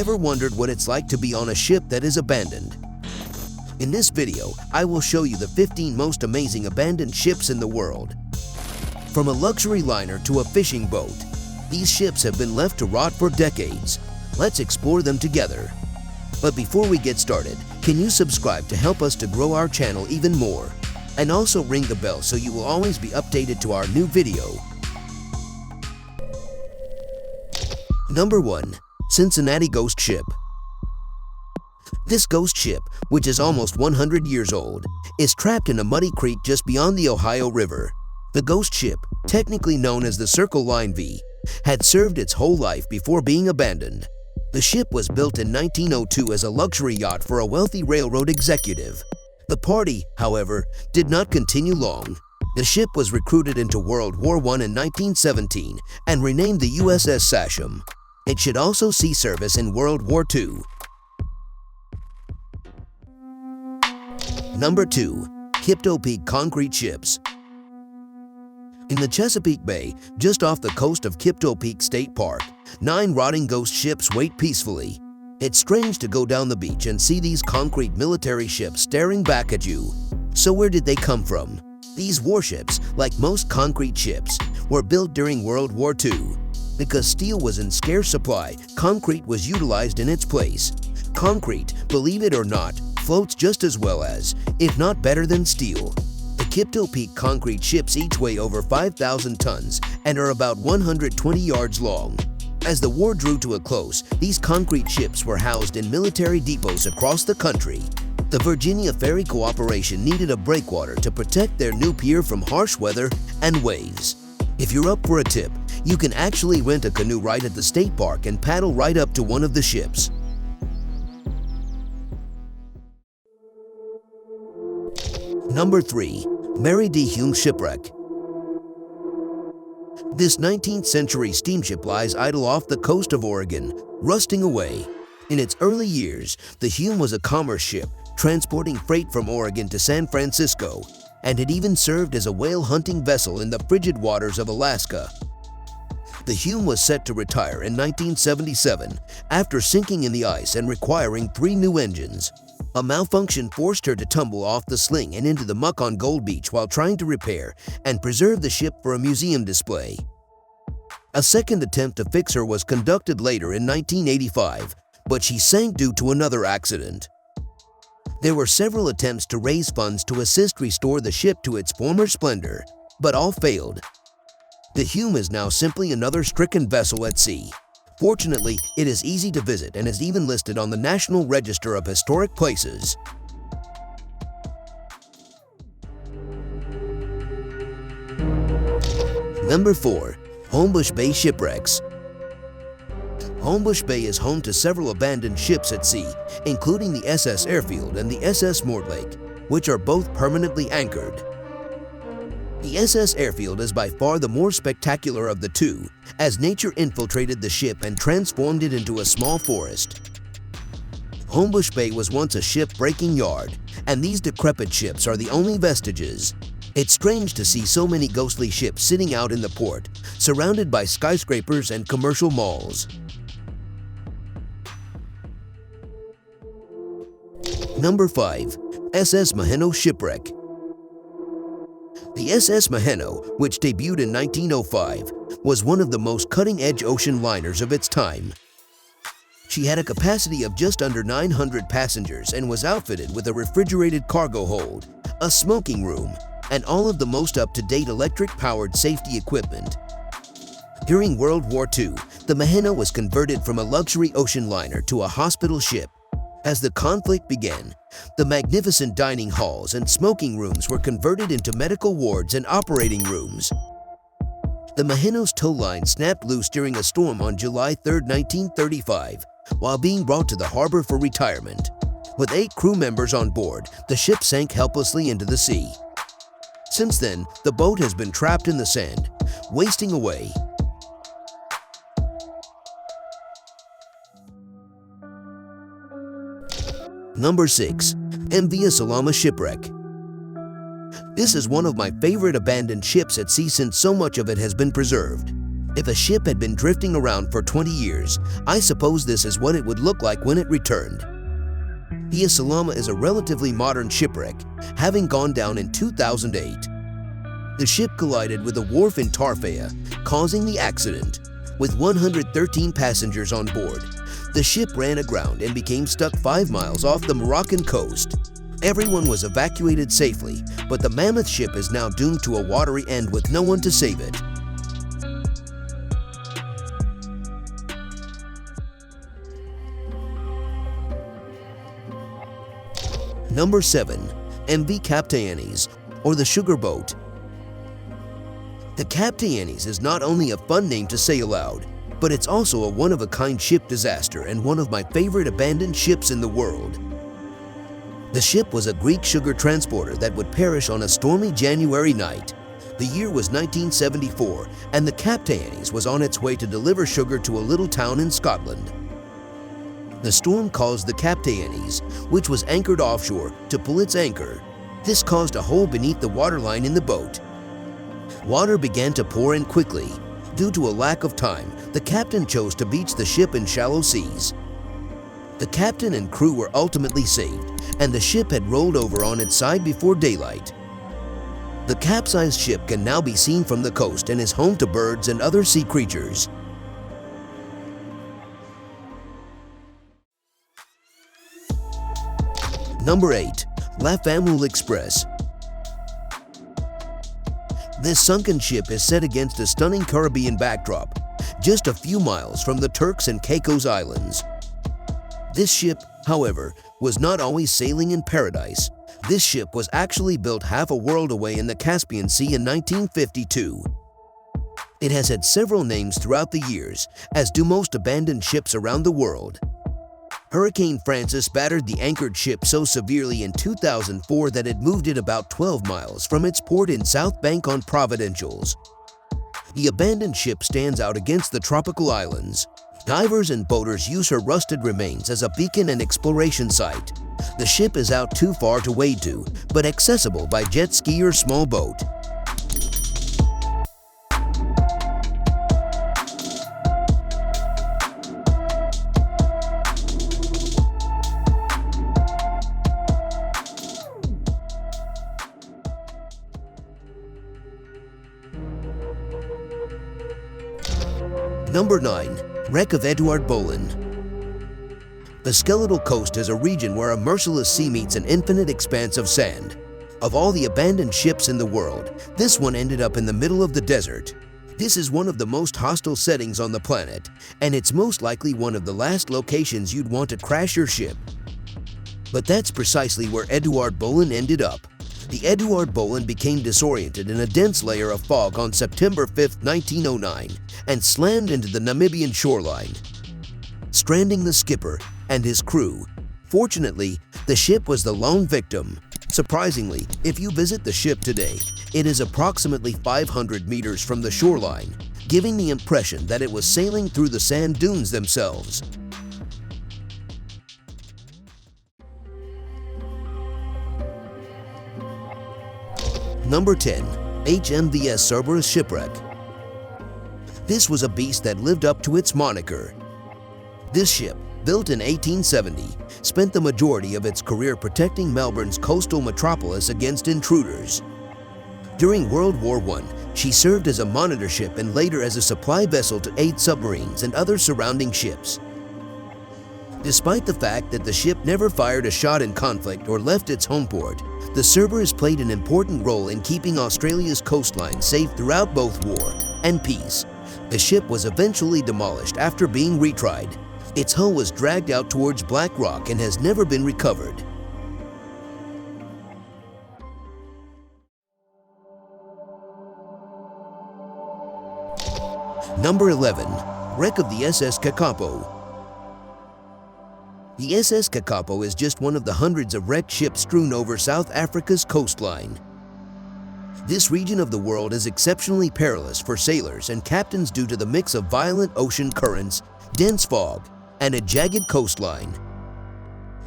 ever wondered what it's like to be on a ship that is abandoned? In this video, I will show you the 15 most amazing abandoned ships in the world. From a luxury liner to a fishing boat, these ships have been left to rot for decades. Let's explore them together. But before we get started, can you subscribe to help us to grow our channel even more? And also ring the bell so you will always be updated to our new video. Number 1. Cincinnati Ghost Ship. This ghost ship, which is almost 100 years old, is trapped in a muddy creek just beyond the Ohio River. The ghost ship, technically known as the Circle Line V, had served its whole life before being abandoned. The ship was built in 1902 as a luxury yacht for a wealthy railroad executive. The party, however, did not continue long. The ship was recruited into World War I in 1917 and renamed the USS Sachem. It should also see service in World War II. Number 2. Kipto Peak Concrete Ships. In the Chesapeake Bay, just off the coast of Kipto Peak State Park, 9 rotting ghost ships wait peacefully. It's strange to go down the beach and see these concrete military ships staring back at you. So where did they come from? These warships, like most concrete ships, were built during World War II. Because steel was in scarce supply, concrete was utilized in its place. Concrete, believe it or not, floats just as well as, if not better than steel. The Kipto Peak concrete ships each weigh over 5,000 tons and are about 120 yards long. As the war drew to a close, these concrete ships were housed in military depots across the country. The Virginia Ferry Corporation needed a breakwater to protect their new pier from harsh weather and waves. If you're up for a tip, you can actually rent a canoe right at the state park and paddle right up to one of the ships. Number 3. Mary D. Hume Shipwreck. This 19th century steamship lies idle off the coast of Oregon, rusting away. In its early years, the Hume was a commerce ship transporting freight from Oregon to San Francisco, and it even served as a whale hunting vessel in the frigid waters of Alaska. The Hume was set to retire in 1977 after sinking in the ice and requiring 3 new engines. A malfunction forced her to tumble off the sling and into the muck on Gold Beach while trying to repair and preserve the ship for a museum display. A second attempt to fix her was conducted later in 1985, but she sank due to another accident. There were several attempts to raise funds to assist restore the ship to its former splendor, but all failed. The Hume is now simply another stricken vessel at sea. Fortunately, it is easy to visit and is even listed on the National Register of Historic Places. Number 4. Homebush Bay Shipwrecks. Homebush Bay is home to several abandoned ships at sea, including the SS Airfield and the SS Mortlake, which are both permanently anchored. The SS Airfield is by far the more spectacular of the two, as nature infiltrated the ship and transformed it into a small forest. Homebush Bay was once a ship-breaking yard, and these decrepit ships are the only vestiges. It's strange to see so many ghostly ships sitting out in the port, surrounded by skyscrapers and commercial malls. Number 5. SS Maheno Shipwreck. The SS Maheno, which debuted in 1905, was one of the most cutting-edge ocean liners of its time. She had a capacity of just under 900 passengers and was outfitted with a refrigerated cargo hold, a smoking room, and all of the most up-to-date electric-powered safety equipment. During World War II, the Maheno was converted from a luxury ocean liner to a hospital ship. As the conflict began, the magnificent dining halls and smoking rooms were converted into medical wards and operating rooms. The Maheno's tow line snapped loose during a storm on July 3, 1935, while being brought to the harbor for retirement. With 8 crew members on board, the ship sank helplessly into the sea. Since then, the boat has been trapped in the sand, wasting away. Number 6. MV Salama Shipwreck. This is one of my favorite abandoned ships at sea since so much of it has been preserved. If a ship had been drifting around for 20 years, I suppose this is what it would look like when it returned. Hia Salama is a relatively modern shipwreck, having gone down in 2008. The ship collided with a wharf in Tarfaya, causing the accident. With 113 passengers on board, the ship ran aground and became stuck 5 miles off the Moroccan coast. Everyone was evacuated safely, but the mammoth ship is now doomed to a watery end with no one to save it. Number 7. MV Captayanes, or the Sugar Boat. The Captayanes is not only a fun name to say aloud, but it's also a one-of-a-kind ship disaster and one of my favorite abandoned ships in the world. The ship was a Greek sugar transporter that would perish on a stormy January night. The year was 1974, and the Captayanes was on its way to deliver sugar to a little town in Scotland. The storm caused the Captayanes, which was anchored offshore, to pull its anchor. This caused a hole beneath the waterline in the boat. Water began to pour in quickly. Due to a lack of time, the captain chose to beach the ship in shallow seas. The captain and crew were ultimately saved, and the ship had rolled over on its side before daylight. The capsized ship can now be seen from the coast and is home to birds and other sea creatures. Number 8. La Famule Express. This sunken ship is set against a stunning Caribbean backdrop, just a few miles from the Turks and Caicos Islands. This ship, however, was not always sailing in paradise. This ship was actually built half a world away in the Caspian Sea in 1952. It has had several names throughout the years, as do most abandoned ships around the world. Hurricane Francis battered the anchored ship so severely in 2004 that it moved it about 12 miles from its port in South Bank on Providentials. The abandoned ship stands out against the tropical islands. Divers and boaters use her rusted remains as a beacon and exploration site. The ship is out too far to wade to, but accessible by jet ski or small boat. Number 9. Wreck of Eduard Bolin. The skeletal coast is a region where a merciless sea meets an infinite expanse of sand. Of all the abandoned ships in the world, this one ended up in the middle of the desert. This is one of the most hostile settings on the planet, and it's most likely one of the last locations you'd want to crash your ship. But that's precisely where Eduard Bolin ended up. The Eduard Bolin became disoriented in a dense layer of fog on September 5, 1909, and slammed into the Namibian shoreline, stranding the skipper and his crew. Fortunately, the ship was the lone victim. Surprisingly, if you visit the ship today, it is approximately 500 meters from the shoreline, giving the impression that it was sailing through the sand dunes themselves. Number 10. HMVS Cerberus Shipwreck. This was a beast that lived up to its moniker. This ship, built in 1870, spent the majority of its career protecting Melbourne's coastal metropolis against intruders. During World War I, she served as a monitor ship and later as a supply vessel to aid submarines and other surrounding ships. Despite the fact that the ship never fired a shot in conflict or left its home port, the Cerberus played an important role in keeping Australia's coastline safe throughout both war and peace. The ship was eventually demolished after being retried. Its hull was dragged out towards Black Rock and has never been recovered. Number 11. Wreck of the SS Kakapo. The SS Kakapo is just one of the hundreds of wrecked ships strewn over South Africa's coastline. This region of the world is exceptionally perilous for sailors and captains due to the mix of violent ocean currents, dense fog, and a jagged coastline.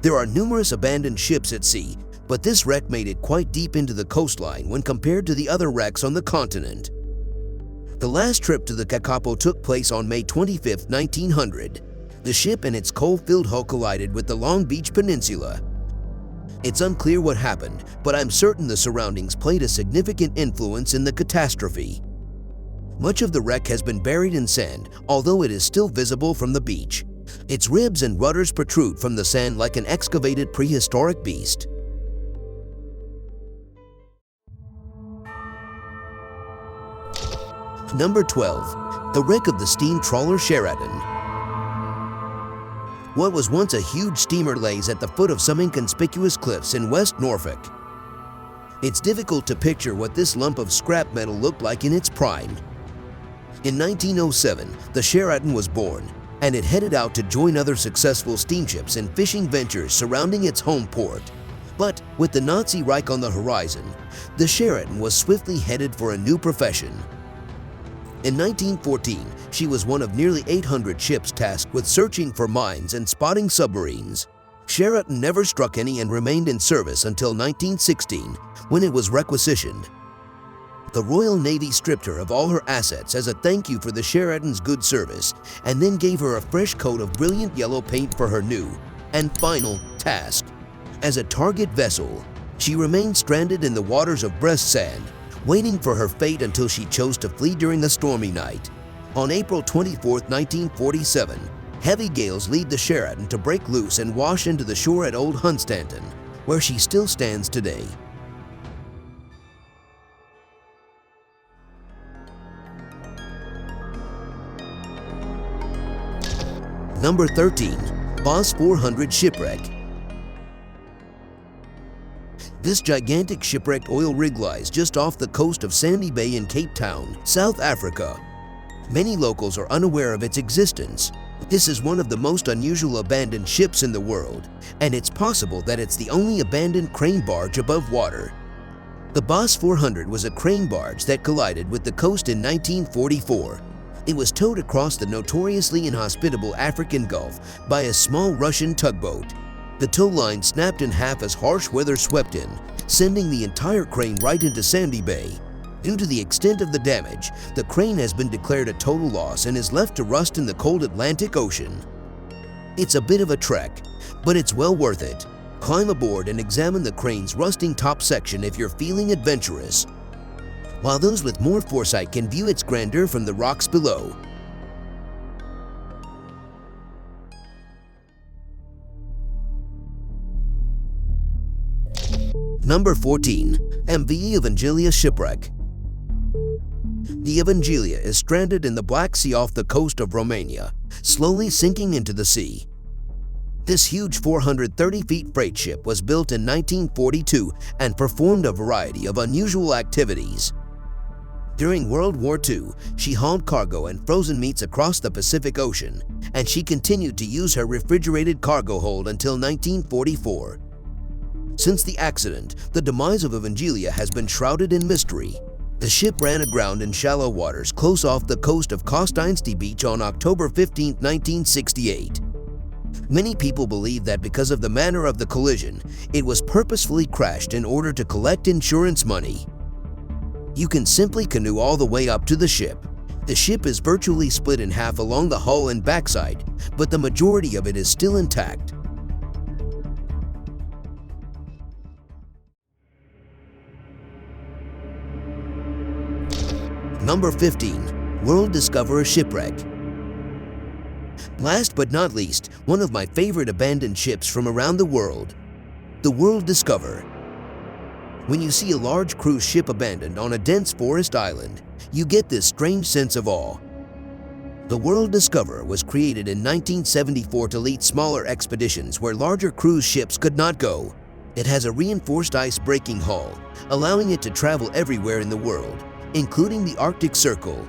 There are numerous abandoned ships at sea, but this wreck made it quite deep into the coastline when compared to the other wrecks on the continent. The last trip to the Kakapo took place on May 25, 1900. The ship and its coal-filled hull collided with the Long Beach Peninsula. It's unclear what happened, but I'm certain the surroundings played a significant influence in the catastrophe. Much of the wreck has been buried in sand, although it is still visible from the beach. Its ribs and rudders protrude from the sand like an excavated prehistoric beast. Number 12. The wreck of the steam trawler Sheraton. What was once a huge steamer lays at the foot of some inconspicuous cliffs in West Norfolk. It's difficult to picture what this lump of scrap metal looked like in its prime. In 1907, the Sheraton was born, and it headed out to join other successful steamships and fishing ventures surrounding its home port. But with the Nazi Reich on the horizon, the Sheraton was swiftly headed for a new profession. In 1914, she was one of nearly 800 ships tasked with searching for mines and spotting submarines. Sheraton never struck any and remained in service until 1916, when it was requisitioned. The Royal Navy stripped her of all her assets as a thank you for the Sheraton's good service, and then gave her a fresh coat of brilliant yellow paint for her new and final task. As a target vessel, she remained stranded in the waters of Brest Sand, waiting for her fate until she chose to flee during the stormy night. On April 24, 1947, heavy gales lead the Sheraton to break loose and wash into the shore at Old Hunstanton, where she still stands today. Number 13. Boss 400 Shipwreck. This gigantic shipwrecked oil rig lies just off the coast of Sandy Bay in Cape Town, South Africa. Many locals are unaware of its existence. This is one of the most unusual abandoned ships in the world, and it's possible that it's the only abandoned crane barge above water. The Boss 400 was a crane barge that collided with the coast in 1944. It was towed across the notoriously inhospitable African Gulf by a small Russian tugboat. The tow line snapped in half as harsh weather swept in, sending the entire crane right into Sandy Bay. Due to the extent of the damage, the crane has been declared a total loss and is left to rust in the cold Atlantic Ocean. It's a bit of a trek, but it's well worth it. Climb aboard and examine the crane's rusting top section if you're feeling adventurous, while those with more foresight can view its grandeur from the rocks below. Number 14. MV Evangelia Shipwreck. The Evangelia is stranded in the Black Sea off the coast of Romania, slowly sinking into the sea. This huge 430 feet freight ship was built in 1942 and performed a variety of unusual activities. During World War II, she hauled cargo and frozen meats across the Pacific Ocean, and she continued to use her refrigerated cargo hold until 1944. Since the accident, the demise of Evangelia has been shrouded in mystery. The ship ran aground in shallow waters close off the coast of Kosteinsty Beach on October 15, 1968. Many people believe that because of the manner of the collision, it was purposefully crashed in order to collect insurance money. You can simply canoe all the way up to the ship. The ship is virtually split in half along the hull and backside, but the majority of it is still intact. Number 15. World Discoverer Shipwreck. Last but not least, one of my favorite abandoned ships from around the world, the World Discoverer. When you see a large cruise ship abandoned on a dense forest island, you get this strange sense of awe. The World Discoverer was created in 1974 to lead smaller expeditions where larger cruise ships could not go. It has a reinforced ice-breaking hull, allowing it to travel everywhere in the world, including the Arctic Circle.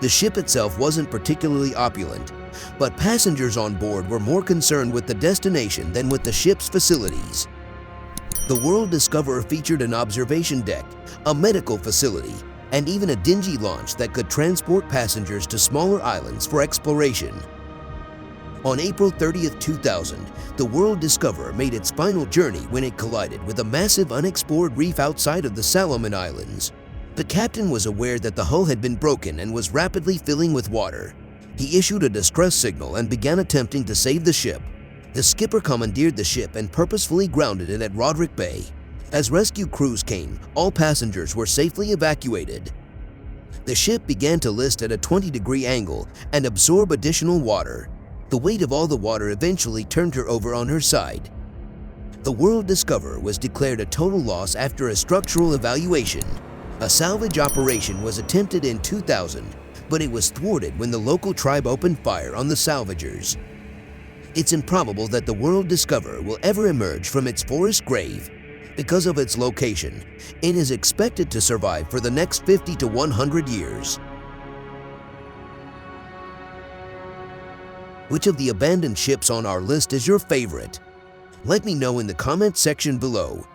The ship itself wasn't particularly opulent, but passengers on board were more concerned with the destination than with the ship's facilities. The World Discoverer featured an observation deck, a medical facility, and even a dingy launch that could transport passengers to smaller islands for exploration. On April 30, 2000, the World Discoverer made its final journey when it collided with a massive unexplored reef outside of the Solomon Islands. The captain was aware that the hull had been broken and was rapidly filling with water. He issued a distress signal and began attempting to save the ship. The skipper commandeered the ship and purposefully grounded it at Roderick Bay. As rescue crews came, all passengers were safely evacuated. The ship began to list at a 20-degree angle and absorb additional water. The weight of all the water eventually turned her over on her side. The World Discoverer was declared a total loss after a structural evaluation. A salvage operation was attempted in 2000, but it was thwarted when the local tribe opened fire on the salvagers. It's improbable that the World Discoverer will ever emerge from its forest grave. Because of its location, it is expected to survive for the next 50 to 100 years. Which of the abandoned ships on our list is your favorite? Let me know in the comment section below.